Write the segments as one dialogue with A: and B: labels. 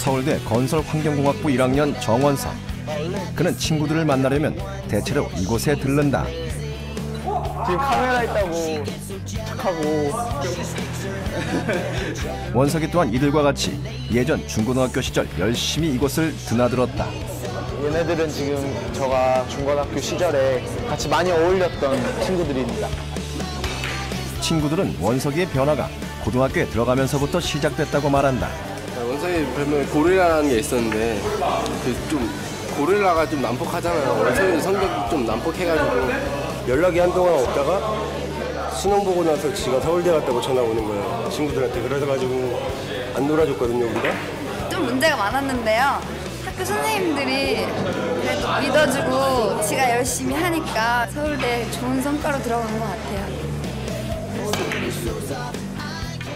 A: 서울대 건설환경공학부 1학년 정원석. 그는 친구들을 만나려면 대체로 이곳에 들른다.
B: 지금 카메라 있다고 착하고.
A: 원석이 또한 이들과 같이 예전 중고등학교 시절 열심히 이곳을 드나들었다.
B: 얘네들은 지금 저가 중고등학교 시절에 같이 많이 어울렸던 친구들입니다.
A: 친구들은 원석이의 변화가 고등학교에 들어가면서부터 시작됐다고 말한다.
C: 원석이 별명에 고릴라라는 게 있었는데 좀 고릴라가 좀 난폭하잖아요. 원석이는 성격이 좀 난폭해가지고 연락이 한동안 없다가 수능 보고 나서 지가 서울대 갔다고 전화 오는 거예요. 친구들한테. 그래가지고 안 놀아줬거든요, 우리가.
D: 좀 문제가 많았는데요. 학교 선생님들이 그래도 믿어주고 지가 열심히 하니까 서울대 좋은 성과로 들어간 것 같아요.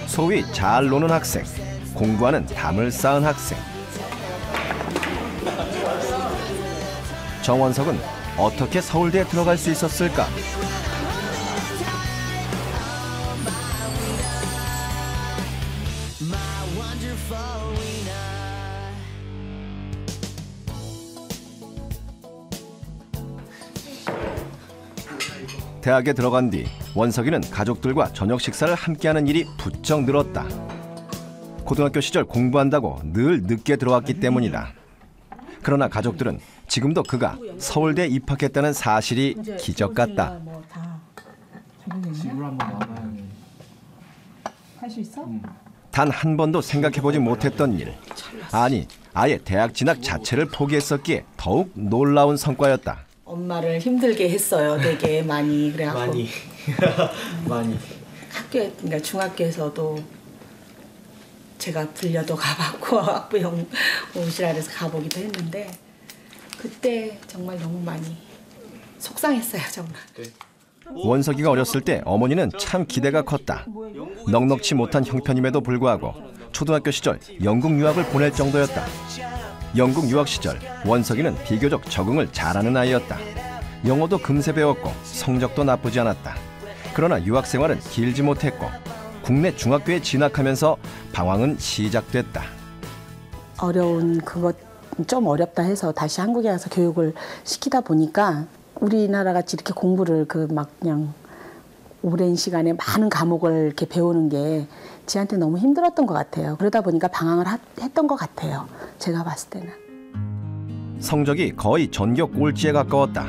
A: 소위 잘 노는 학생, 공부하는 담을 쌓은 학생. 정원석은 어떻게 서울대에 들어갈 수 있었을까? 대학에 들어간 뒤 원석이는 가족들과 저녁 식사를 함께하는 일이 부쩍 늘었다. 고등학교 시절 공부한다고 늘 늦게 들어왔기 때문이다. 그러나 가족들은 지금도 그가 서울대에 입학했다는 사실이 기적 같다.
E: 집을 한번 나가야 할 수 있어?
A: 단 한 번도 생각해보지 못했던 일. 아니, 아예 대학 진학 자체를 포기했었기에 더욱 놀라운 성과였다.
F: 엄마를 힘들게 했어요. 되게 많이. 그래갖고
E: 많이.
F: 학교에, 그러니까 중학교에서도 제가 불려도 가봤고 학부형 오시라 그래서 가보기도 했는데 그때 정말 너무 많이 속상했어요, 정말.
A: 원석이가 어렸을 때 어머니는 참 기대가 컸다. 넉넉지 못한 형편임에도 불구하고 초등학교 시절 영국 유학을 보낼 정도였다. 영국 유학 시절 원석이는 비교적 적응을 잘하는 아이였다. 영어도 금세 배웠고 성적도 나쁘지 않았다. 그러나 유학 생활은 길지 못했고 국내 중학교에 진학하면서 방황은 시작됐다.
F: 어려운 그것 좀 어렵다 해서 다시 한국에 가서 교육을 시키다 보니까 우리나라 같이 이렇게 공부를 그냥 오랜 시간에 많은 과목을 이렇게 배우는 게 지한테 너무 힘들었던 것 같아요. 그러다 보니까 방황을 했던 것 같아요. 제가 봤을 때는.
A: 성적이 거의 전교 꼴찌에 가까웠다.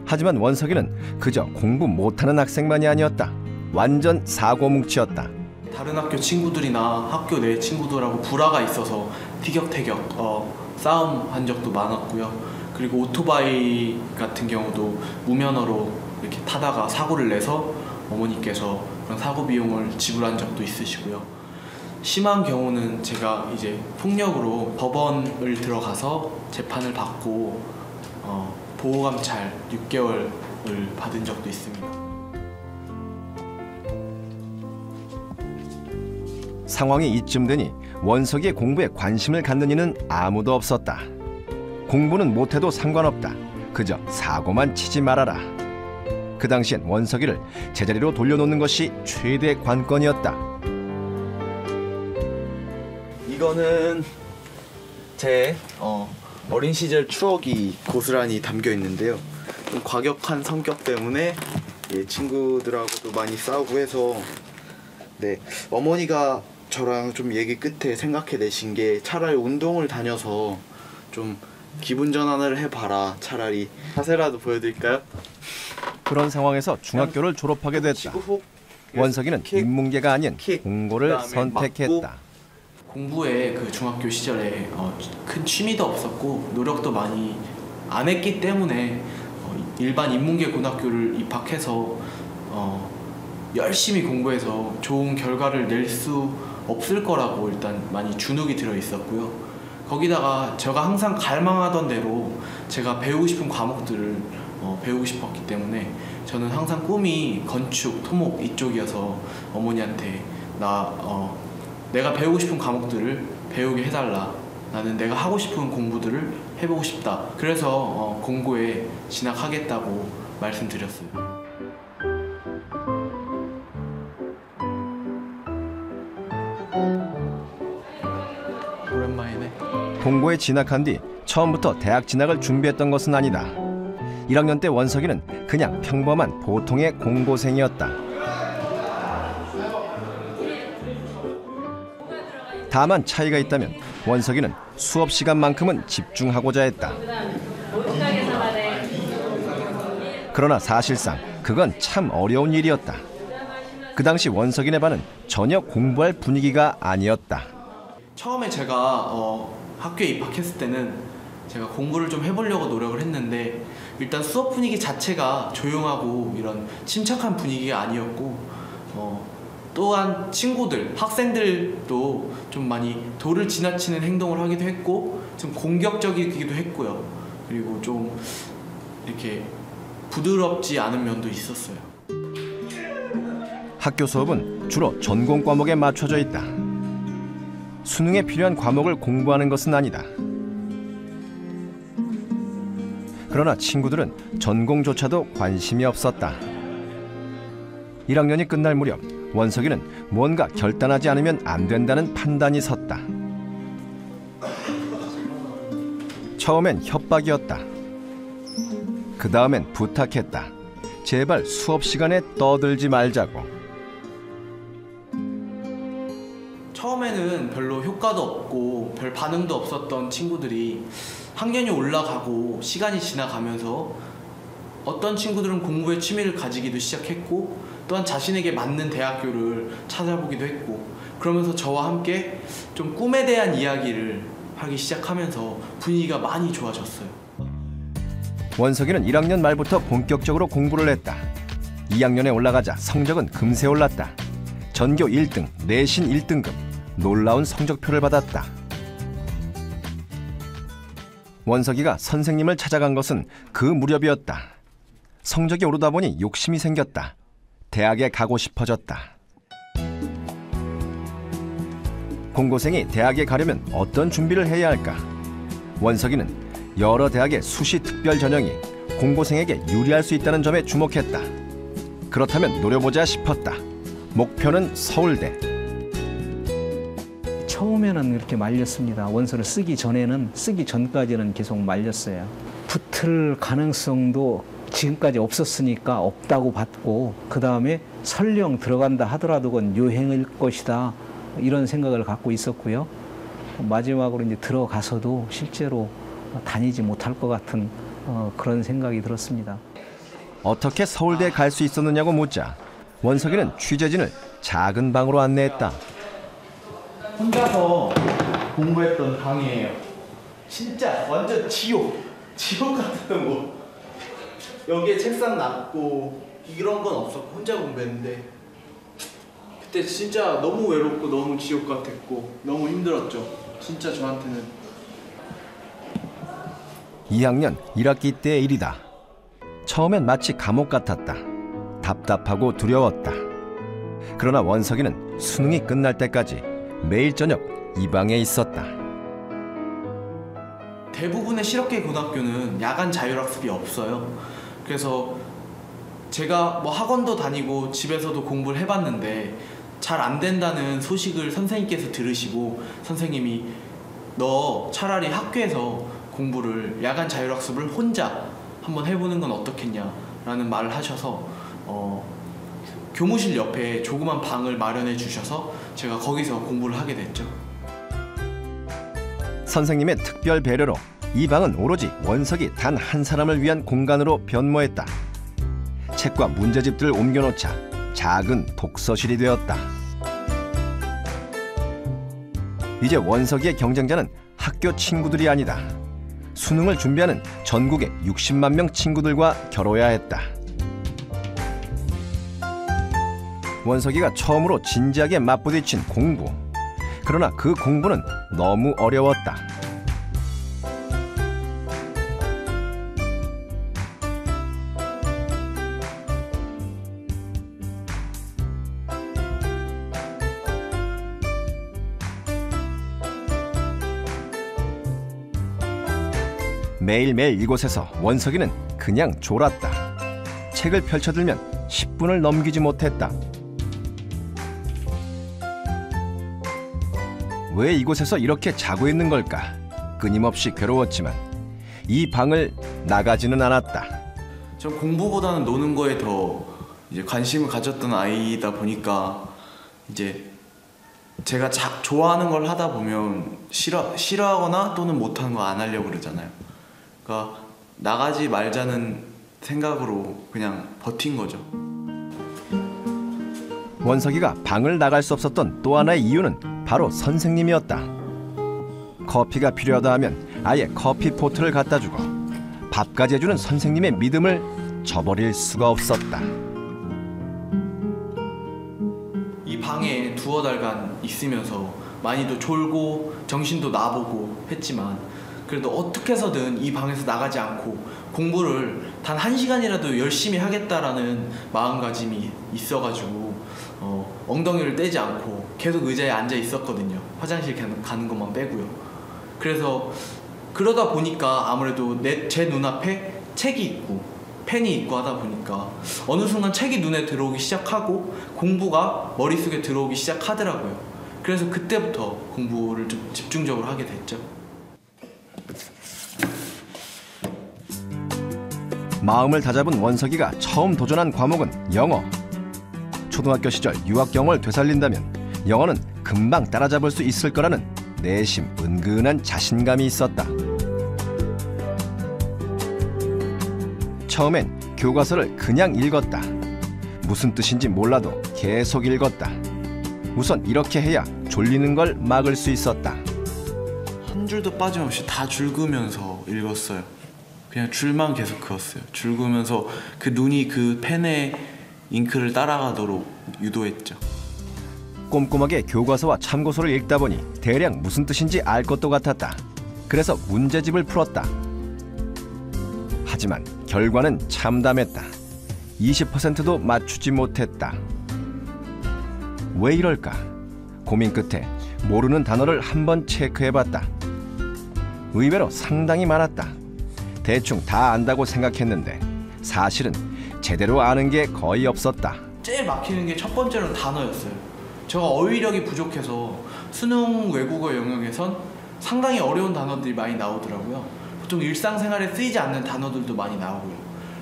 A: 하지만 원석이는 그저 공부 못하는 학생만이 아니었다. 완전 사고뭉치였다.
E: 다른 학교 친구들이나 학교 내 친구들하고 불화가 있어서 티격태격 싸움한 적도 많았고요. 그리고 오토바이 같은 경우도 무면허로 이렇게 타다가 사고를 내서 어머니께서 그런 사고 비용을 지불한 적도 있으시고요. 심한 경우는 제가 이제 폭력으로 법원을 들어가서 재판을 받고 보호감찰 6개월을 받은 적도 있습니다.
A: 상황이 이쯤 되니 원석이의 공부에 관심을 갖는 이는 아무도 없었다. 공부는 못해도 상관없다. 그저 사고만 치지 말아라. 그 당시엔 원석이를 제자리로 돌려놓는 것이 최대 관건이었다.
G: 이거는 제 어린 시절 추억이 고스란히 담겨 있는데요. 좀 과격한 성격 때문에 친구들하고도 많이 싸우고 해서 어머니가 저랑 좀 얘기 끝에 생각해내신 게 차라리 운동을 다녀서 좀 기분 전환을 해봐라. 차라리 자세라도 보여드릴까요?
A: 그런 상황에서 중학교를 졸업하게 됐다. 원석이는 인문계가 아닌 공고를 선택했다.
E: 공부에 그 중학교 시절에 큰 취미도 없었고 노력도 많이 안 했기 때문에 일반 인문계 고등학교를 입학해서 열심히 공부해서 좋은 결과를 낼 수 없을 거라고 일단 많이 주눅이 들어 있었고요. 거기다가 제가 항상 갈망하던 대로 제가 배우고 싶은 과목들을 배우고 싶었기 때문에 저는 항상 꿈이 건축, 토목 이쪽이어서 어머니한테 내가 배우고 싶은 과목들을 배우게 해달라. 나는 내가 하고 싶은 공부들을 해보고 싶다. 그래서 공고에 진학하겠다고 말씀드렸어요. 오랜만이네.
A: 공고에 진학한 뒤 처음부터 대학 진학을 준비했던 것은 아니다. 1학년 때 원석이는 그냥 평범한 보통의 공고생이었다. 다만 차이가 있다면 원석이는 수업 시간만큼은 집중하고자 했다. 그러나 사실상 그건 참 어려운 일이었다. 그 당시 원석이네 반은 전혀 공부할 분위기가 아니었다.
E: 처음에 제가 학교에 입학했을 때는 제가 공부를 좀 해보려고 노력을 했는데 일단 수업 분위기 자체가 조용하고 이런 침착한 분위기가 아니었고 또한 친구들, 학생들도 좀 많이 도를 지나치는 행동을 하기도 했고 좀 공격적이기도 했고요. 그리고 좀 이렇게 부드럽지 않은 면도 있었어요.
A: 학교 수업은 주로 전공 과목에 맞춰져 있다. 수능에 필요한 과목을 공부하는 것은 아니다. 그러나 친구들은 전공조차도 관심이 없었다. 1학년이 끝날 무렵 원석이는 뭔가 결단하지 않으면 안 된다는 판단이 섰다. 처음엔 협박이었다. 그 다음엔 부탁했다. 제발 수업 시간에 떠들지 말자고.
E: 처음에는 별로 효과도 없고 별 반응도 없었던 친구들이 학년이 올라가고 시간이 지나가면서 어떤 친구들은 공부에 취미를 가지기도 시작했고 또한 자신에게 맞는 대학교를 찾아보기도 했고 그러면서 저와 함께 좀 꿈에 대한 이야기를 하기 시작하면서 분위기가 많이 좋아졌어요.
A: 원석이는 1학년 말부터 본격적으로 공부를 했다. 2학년에 올라가자 성적은 금세 올랐다. 전교 1등, 내신 1등급, 놀라운 성적표를 받았다. 원석이가 선생님을 찾아간 것은 그 무렵이었다. 성적이 오르다 보니 욕심이 생겼다. 대학에 가고 싶어졌다. 공고생이 대학에 가려면 어떤 준비를 해야 할까? 원석이는 여러 대학의 수시 특별 전형이 공고생에게 유리할 수 있다는 점에 주목했다. 그렇다면 노려보자 싶었다. 목표는 서울대.
H: 처음에는 이렇게 말렸습니다. 원서를 쓰기 전까지는 계속 말렸어요. 붙을 가능성도 지금까지 없었으니까 없다고 봤고 그 다음에 설령 들어간다 하더라도 그건 유행일 것이다 이런 생각을 갖고 있었고요. 마지막으로 이제 들어가서도 실제로 다니지 못할 것 같은 그런 생각이 들었습니다.
A: 어떻게 서울대에 갈 수 있었느냐고 묻자 원석이는 취재진을 작은 방으로 안내했다.
E: 혼자서 공부했던 방이에요. 진짜 완전 지옥 같았던 곳. 여기에 책상 놨고 이런 건 없었고 혼자 공부했는데 그때 진짜 너무 외롭고 너무 지옥 같았고 너무 힘들었죠. 진짜 저한테는.
A: 2학년 1학기 때의 일이다. 처음엔 마치 감옥 같았다. 답답하고 두려웠다. 그러나 원석이는 수능이 끝날 때까지 매일 저녁 이 방에 있었다.
E: 대부분의 실업계 고등학교는 야간 자율학습이 없어요. 그래서 제가 뭐 학원도 다니고 집에서도 공부를 해봤는데 잘 안 된다는 소식을 선생님께서 들으시고 선생님이 너 차라리 학교에서 공부를 야간 자율학습을 혼자 한번 해보는 건 어떻겠냐라는 말을 하셔서 교무실 옆에 조그만 방을 마련해 주셔서 제가 거기서 공부를 하게 됐죠.
A: 선생님의 특별 배려로 이 방은 오로지 원석이 단 한 사람을 위한 공간으로 변모했다. 책과 문제집들을 옮겨놓자 작은 독서실이 되었다. 이제 원석이의 경쟁자는 학교 친구들이 아니다. 수능을 준비하는 전국의 60만 명 친구들과 겨뤄야 했다. 원석이가 처음으로 진지하게 맞부딪힌 공부. 그러나 그 공부는 너무 어려웠다. 매일매일 이곳에서 원석이는 그냥 졸았다. 책을 펼쳐들면 10분을 넘기지 못했다. 왜 이곳에서 이렇게 자고 있는 걸까? 끊임없이 괴로웠지만 이 방을 나가지는 않았다.
E: 전 공부보다는 노는 거에 더 이제 관심을 가졌던 아이다 보니까 이제 제가 좋아하는 걸 하다 보면 싫어하거나 또는 못하는 거 안 하려고 그러잖아요. 그러니까 나가지 말자는 생각으로 그냥 버틴 거죠.
A: 원석이가 방을 나갈 수 없었던 또 하나의 이유는 바로 선생님이었다. 커피가 필요하다 하면 아예 커피 포트를 갖다 주고 밥까지 해주는 선생님의 믿음을 저버릴 수가 없었다.
E: 이 방에 두어 달간 있으면서 많이도 졸고 정신도 나보고 했지만 그래도 어떻게 해서든 이 방에서 나가지 않고 공부를 단 1시간이라도 열심히 하겠다라는 마음가짐이 있어가지고 엉덩이를 떼지 않고 계속 의자에 앉아 있었거든요. 화장실 가는 것만 빼고요. 그래서 그러다 보니까 아무래도 제 눈앞에 책이 있고 펜이 있고 하다 보니까 어느 순간 책이 눈에 들어오기 시작하고 공부가 머릿속에 들어오기 시작하더라고요. 그래서 그때부터 공부를 좀 집중적으로 하게 됐죠.
A: 마음을 다잡은 원석이가 처음 도전한 과목은 영어. 초등학교 시절 유학 영어를 되살린다면 영어는 금방 따라잡을 수 있을 거라는 내심 은근한 자신감이 있었다. 처음엔 교과서를 그냥 읽었다. 무슨 뜻인지 몰라도 계속 읽었다. 우선 이렇게 해야 졸리는 걸 막을 수 있었다.
E: 한 줄도 빠짐없이 다 줄그면서 읽었어요. 그냥 줄만 계속 그었어요. 줄그면서 그 눈이 그 펜에 잉크를 따라가도록 유도했죠.
A: 꼼꼼하게 교과서와 참고서를 읽다 보니 대략 무슨 뜻인지 알 것도 같았다. 그래서 문제집을 풀었다. 하지만 결과는 참담했다. 20%도 맞추지 못했다. 왜 이럴까? 고민 끝에 모르는 단어를 한번 체크해봤다. 의외로 상당히 많았다. 대충 다 안다고 생각했는데 사실은 제대로 아는 게 거의 없었다.
E: 제일 막히는 게 첫 번째로는 단어였어요. 제가 어휘력이 부족해서 수능 외국어 영역에선 상당히 어려운 단어들이 많이 나오더라고요. 보통 일상생활에 쓰이지 않는 단어들도 많이 나오고요.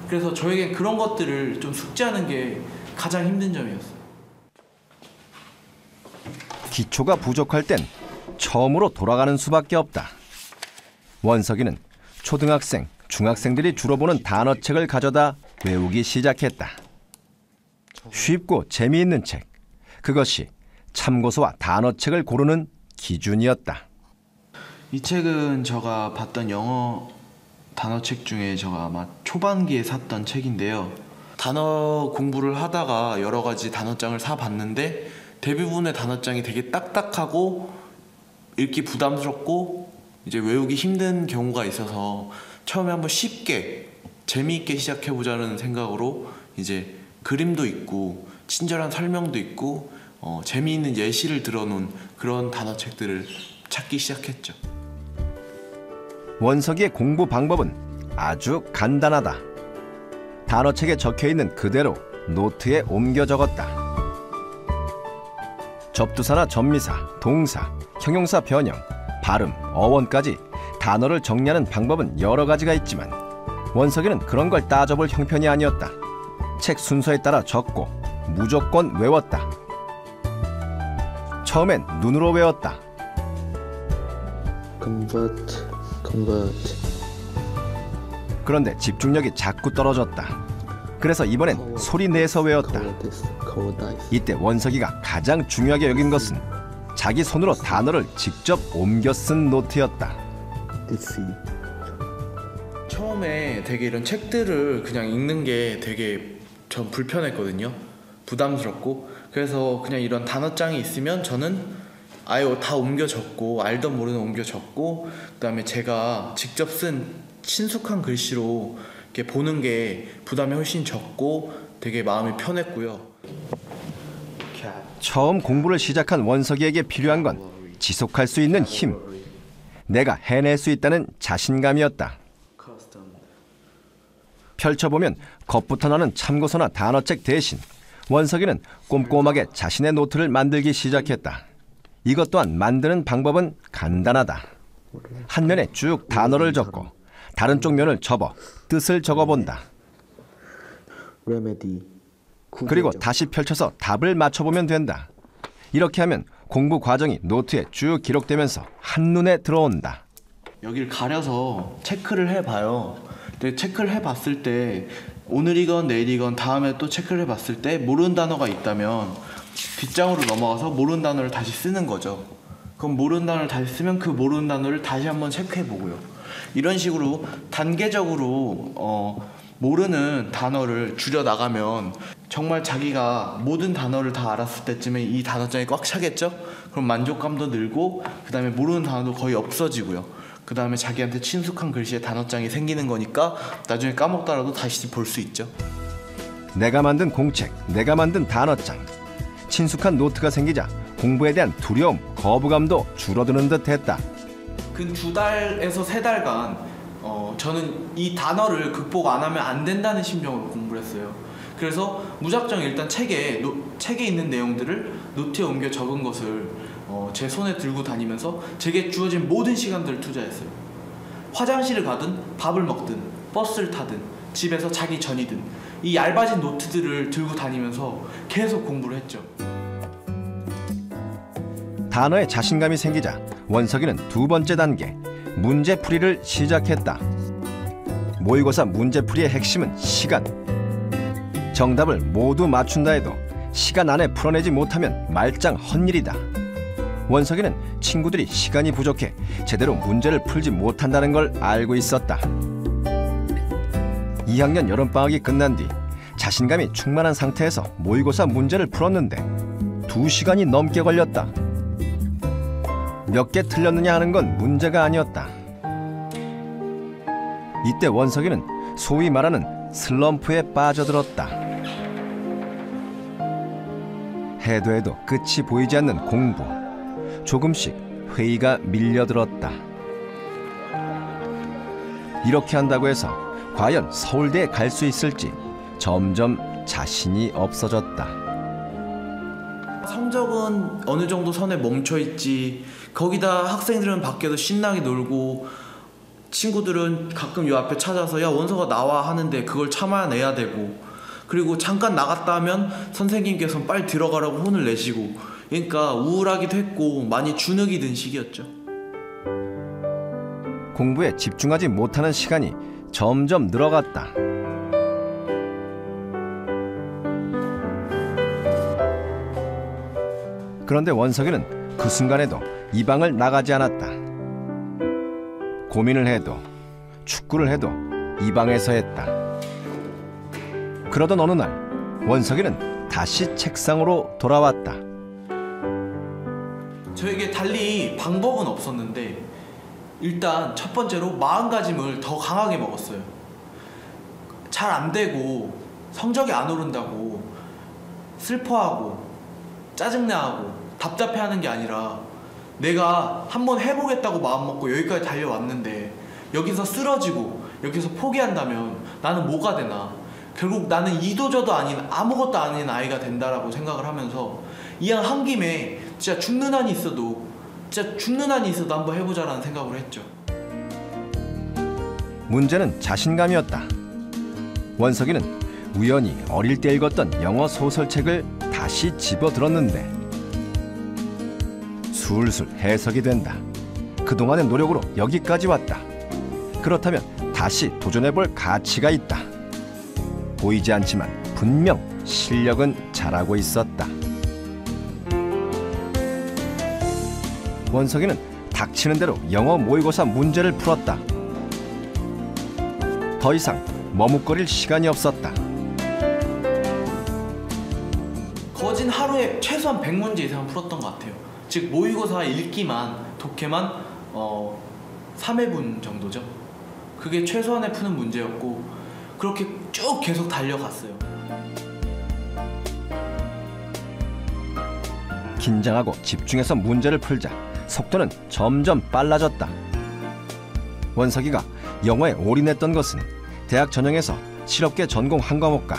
E: 그래서 저에겐 그런 것들을 좀 숙지하는 게 가장 힘든 점이었어요.
A: 기초가 부족할 땐 처음으로 돌아가는 수밖에 없다. 원석이는 초등학생, 중학생들이 주로 보는 단어책을 가져다 외우기 시작했다. 쉽고 재미있는 책, 그것이 참고서와 단어책을 고르는 기준이었다.
E: 이 책은 제가 봤던 영어 단어책 중에 제가 아마 초반기에 샀던 책인데요. 단어 공부를 하다가 여러 가지 단어장을 사봤는데 대부분의 단어장이 되게 딱딱하고 읽기 부담스럽고 이제 외우기 힘든 경우가 있어서 처음에 한번 쉽게 재미있게 시작해보자는 생각으로 이제 그림도 있고 친절한 설명도 있고 재미있는 예시를 들어놓은 그런 단어책들을 찾기 시작했죠.
A: 원석이의 공부 방법은 아주 간단하다. 단어책에 적혀있는 그대로 노트에 옮겨 적었다. 접두사나 접미사, 동사, 형용사 변형, 발음, 어원까지 단어를 정리하는 방법은 여러 가지가 있지만 원석이는 그런 걸 따져볼 형편이 아니었다. 책 순서에 따라 적고 무조건 외웠다. 처음엔 눈으로 외웠다.
B: convert.
A: 그런데 집중력이 자꾸 떨어졌다. 그래서 이번엔 소리 내서 외웠다. 이때 원석이가 가장 중요하게 여긴 것은 자기 손으로 단어를 직접 옮겨 쓴 노트였다.
E: 처음에 되게 이런 책들을 그냥 읽는 게 되게 전 불편했거든요. 부담스럽고. 그래서 그냥 이런 단어장이 있으면 저는 아예 다 옮겨 적고 알던 모르던 옮겨 적고 그다음에 제가 직접 쓴 친숙한 글씨로 이렇게 보는 게 부담이 훨씬 적고 되게 마음이 편했고요.
A: 처음 공부를 시작한 원석이에게 필요한 건 지속할 수 있는 힘. 내가 해낼 수 있다는 자신감이었다. 펼쳐보면 겁부터 나는 참고서나 단어책 대신 원석이는 꼼꼼하게 자신의 노트를 만들기 시작했다. 이것 또한 만드는 방법은 간단하다. 한 면에 쭉 단어를 적고 다른 쪽 면을 접어 뜻을 적어본다. 그리고 다시 펼쳐서 답을 맞춰보면 된다. 이렇게 하면 공부 과정이 노트에 쭉 기록되면서 한눈에 들어온다.
E: 여기를 가려서 체크를 해봐요. 근데 체크를 해봤을 때 오늘이건 내일이건 다음에 또 체크를 해봤을 때 모르는 단어가 있다면 뒷장으로 넘어가서 모르는 단어를 다시 쓰는 거죠. 그럼 모르는 단어를 다시 쓰면 그 모르는 단어를 다시 한번 체크해보고요. 이런 식으로 단계적으로 모르는 단어를 줄여나가면 정말 자기가 모든 단어를 다 알았을 때쯤에 이 단어장이 꽉 차겠죠? 그럼 만족감도 늘고 그 다음에 모르는 단어도 거의 없어지고요. 그 다음에 자기한테 친숙한 글씨의 단어장이 생기는 거니까 나중에 까먹더라도 다시 볼 수 있죠.
A: 내가 만든 공책, 내가 만든 단어장. 친숙한 노트가 생기자 공부에 대한 두려움, 거부감도 줄어드는 듯 했다.
E: 근 2달에서 3달간 저는 이 단어를 극복 안 하면 안 된다는 심정으로 공부를 했어요. 그래서 무작정 일단 책에 있는 내용들을 노트에 옮겨 적은 것을 제 손에 들고 다니면서 제게 주어진 모든 시간들을 투자했어요. 화장실을 가든 밥을 먹든 버스를 타든 집에서 자기 전이든 이 얇아진 노트들을 들고 다니면서 계속 공부를 했죠.
A: 단어에 자신감이 생기자 원석이는 2번째 단계 문제풀이를 시작했다. 모의고사 문제풀이의 핵심은 시간. 정답을 모두 맞춘다 해도 시간 안에 풀어내지 못하면 말짱 헛일이다. 원석이는 친구들이 시간이 부족해 제대로 문제를 풀지 못한다는 걸 알고 있었다. 2학년 여름방학이 끝난 뒤 자신감이 충만한 상태에서 모의고사 문제를 풀었는데 2시간이 넘게 걸렸다. 몇 개 틀렸느냐 하는 건 문제가 아니었다. 이때 원석이는 소위 말하는 슬럼프에 빠져들었다. 해도 해도 끝이 보이지 않는 공부. 조금씩 회의가 밀려들었다. 이렇게 한다고 해서 과연 서울대에 갈 수 있을지 점점 자신이 없어졌다.
E: 성적은 어느 정도 선에 멈춰있지. 거기다 학생들은 밖에서 신나게 놀고 친구들은 가끔 요 앞에 찾아서 야 원서가 나와 하는데 그걸 참아내야 되고, 그리고 잠깐 나갔다 하면 선생님께서는 빨리 들어가라고 혼을 내시고, 그러니까 우울하기도 했고 많이 주눅이 든 시기였죠.
A: 공부에 집중하지 못하는 시간이 점점 늘어갔다. 그런데 원석이는 그 순간에도 이 방을 나가지 않았다. 고민을 해도 축구를 해도 이 방에서 했다. 그러던 어느 날 원석이는 다시 책상으로 돌아왔다.
E: 저에게 달리 방법은 없었는데 일단 첫 번째로 마음가짐을 더 강하게 먹었어요. 잘 안 되고 성적이 안 오른다고 슬퍼하고 짜증나고 답답해하는 게 아니라 내가 한번 해보겠다고 마음먹고 여기까지 달려왔는데 여기서 쓰러지고 여기서 포기한다면 나는 뭐가 되나, 결국 나는 이도저도 아닌 아무것도 아닌 아이가 된다라고 생각을 하면서 이왕 한 김에 진짜 죽는 한이 있어도 한번 해보자라는 생각을 했죠.
A: 문제는 자신감이었다. 원석이는 우연히 어릴 때 읽었던 영어 소설책을 다시 집어들었는데 술술 해석이 된다. 그동안의 노력으로 여기까지 왔다. 그렇다면 다시 도전해볼 가치가 있다. 보이지 않지만 분명 실력은 잘하고 있었다. 원석이는 닥치는 대로 영어 모의고사 문제를 풀었다. 더 이상 머뭇거릴 시간이 없었다.
E: 거진 하루에 최소한 100문제 이상 풀었던 것 같아요. 즉 모의고사 읽기만, 독해만 3회분 정도죠. 그게 최소한에 푸는 문제였고 그렇게 쭉 계속 달려갔어요.
A: 긴장하고 집중해서 문제를 풀자 속도는 점점 빨라졌다. 원석이가 영어에 올인했던 것은 대학 전형에서 실업계 전공 한 과목과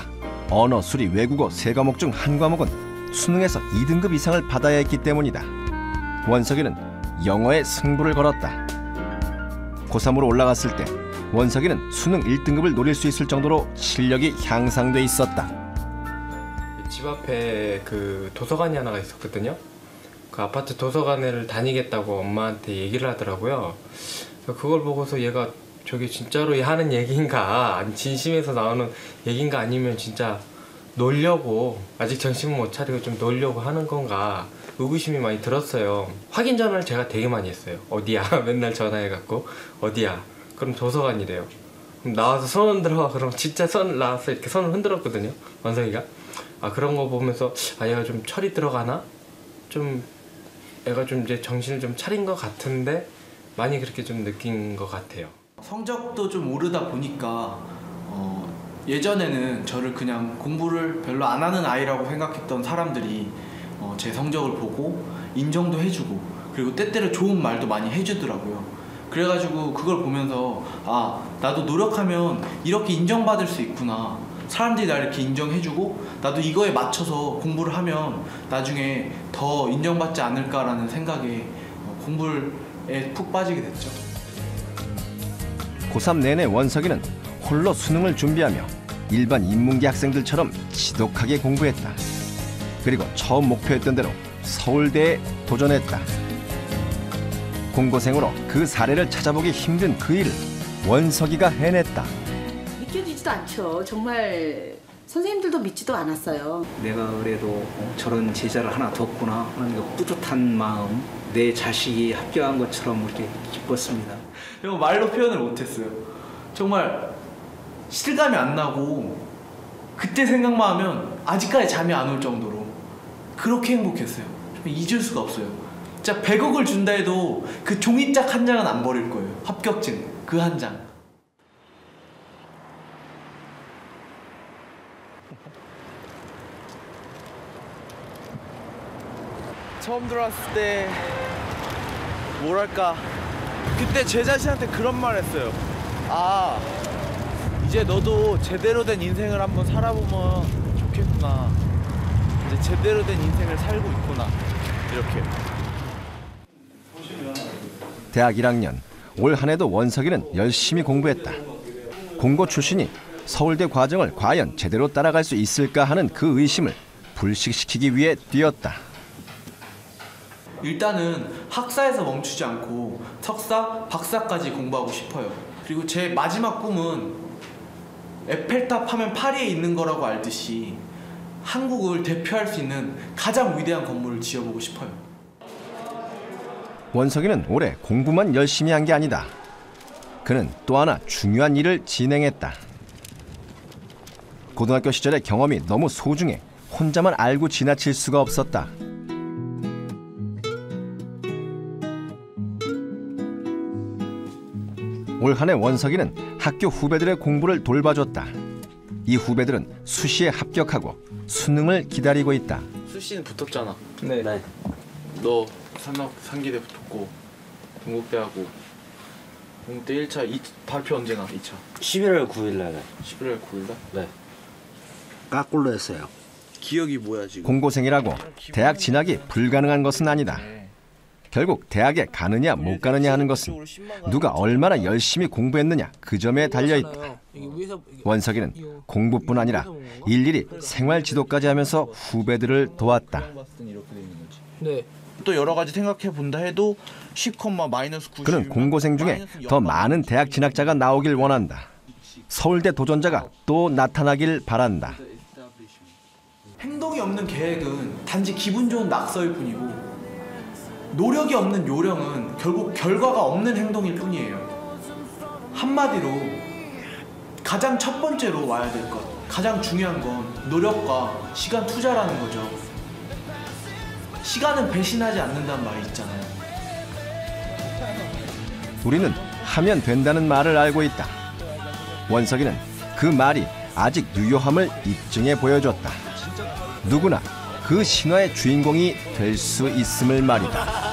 A: 언어, 수리, 외국어 3과목 중 한 과목은 수능에서 2등급 이상을 받아야 했기 때문이다. 원석이는 영어에 승부를 걸었다. 고3으로 올라갔을 때 원석이는 수능 1등급을 노릴 수 있을 정도로 실력이 향상돼 있었다.
I: 집 앞에 그 도서관이 하나가 있었거든요. 그 아파트 도서관을 다니겠다고 엄마한테 얘기를 하더라고요. 그걸 보고서 얘가 저게 진짜로 하는 얘기인가, 아니 진심에서 나오는 얘기인가, 아니면 진짜 놀려고, 아직 정신을 못 차리고 좀 놀려고 하는 건가 의구심이 많이 들었어요. 확인 전화를 제가 되게 많이 했어요. 어디야? 맨날 전화해갖고 어디야? 그럼 도서관이래요. 그럼 나와서 손 흔들어. 그럼 진짜 손 나와서 이렇게 손을 흔들었거든요, 원석이가. 아, 그런 거 보면서 아, 얘가 좀 철이 들어가나? 좀 애가 좀 이제 정신을 좀 차린 것 같은데, 많이 그렇게 좀 느낀 것 같아요.
E: 성적도 좀 오르다 보니까 예전에는 저를 그냥 공부를 별로 안 하는 아이라고 생각했던 사람들이 제 성적을 보고 인정도 해주고, 그리고 때때로 좋은 말도 많이 해주더라고요. 그래가지고 그걸 보면서 아, 나도 노력하면 이렇게 인정받을 수 있구나, 사람들이 나 이렇게 인정해주고 나도 이거에 맞춰서 공부를 하면 나중에 더 인정받지 않을까라는 생각에 공부에 푹 빠지게 됐죠.
A: 고3 내내 원석이는 홀로 수능을 준비하며 일반 인문계 학생들처럼 지독하게 공부했다. 그리고 처음 목표했던 대로 서울대에 도전했다. 공고생으로 그 사례를 찾아보기 힘든 그 일을 원석이가 해냈다.
F: 믿겨지지도 않죠. 정말 선생님들도 믿지도 않았어요.
H: 내가 그래도 저런 제자를 하나 뒀구나 하는 그 뿌듯한 마음, 내 자식이 합격한 것처럼 이렇게 기뻤습니다.
E: 이거 말로 표현을 못했어요. 정말 실감이 안 나고 그때 생각만 하면 아직까지 잠이 안 올 정도로 그렇게 행복했어요. 정말 잊을 수가 없어요. 진짜 100억을 준다 해도 그 종이짝 한 장은 안 버릴 거예요. 합격증 그 한 장.
B: 처음 들어왔을 때 뭐랄까, 그때 제 자신한테 그런 말 했어요. 아, 이제 너도 제대로 된 인생을 한번 살아보면 좋겠구나. 이제 제대로 된 인생을 살고 있구나. 이렇게.
A: 대학 1학년 올 한 해도 원석이는 열심히 공부했다. 공고 출신이 서울대 과정을 과연 제대로 따라갈 수 있을까 하는 그 의심을 불식시키기 위해 뛰었다.
E: 일단은 학사에서 멈추지 않고 석사, 박사까지 공부하고 싶어요. 그리고 제 마지막 꿈은 에펠탑 하면 파리에 있는 거라고 알듯이 한국을 대표할 수 있는 가장 위대한 건물을 지어보고 싶어요.
A: 원석이는 올해 공부만 열심히 한 게 아니다. 그는 또 하나 중요한 일을 진행했다. 고등학교 시절의 경험이 너무 소중해 혼자만 알고 지나칠 수가 없었다. 올 한 해 원석이는 학교 후배들의 공부를 돌봐줬다. 이 후배들은 수시에 합격하고 수능을 기다리고 있다.
B: 수시는 붙었잖아.
E: 네.
B: 너 상기대 붙었고 동국대하고 동국대 1차 발표 언제나 2차?
J: 11월 9일 날.
B: 11월 9일 날?
J: 네. 까꿀로 했어요.
B: 기억이 뭐야 지금?
A: 공고생이라고 대학 진학이 불가능한 것은 아니다. 결국 대학에 가느냐 못 가느냐 하는 것은 누가 얼마나 열심히 공부했느냐 그 점에 달려있다. 원석이는 공부뿐 아니라 일일이 생활지도까지 하면서 후배들을 도왔다.
B: 네. 또 여러 가지 생각해 본다 해도 10콤마 마이너스 90.
A: 그는 공고생 중에 더 많은 대학 진학자가 나오길 원한다. 서울대 도전자가 또 나타나길 바란다.
E: 행동이 없는 계획은 단지 기분 좋은 낙서일 뿐이고, 노력이 없는 요령은 결국 결과가 없는 행동일 뿐이에요. 한마디로 가장 첫 번째로 와야 될 것, 가장 중요한 건 노력과 시간 투자라는 거죠. 시간은 배신하지 않는다는 말이 있잖아요.
A: 우리는 하면 된다는 말을 알고 있다. 원석이는 그 말이 아직 유효함을 입증해 보여줬다. 누구나 그 신화의 주인공이 될 수 있음을 말이다.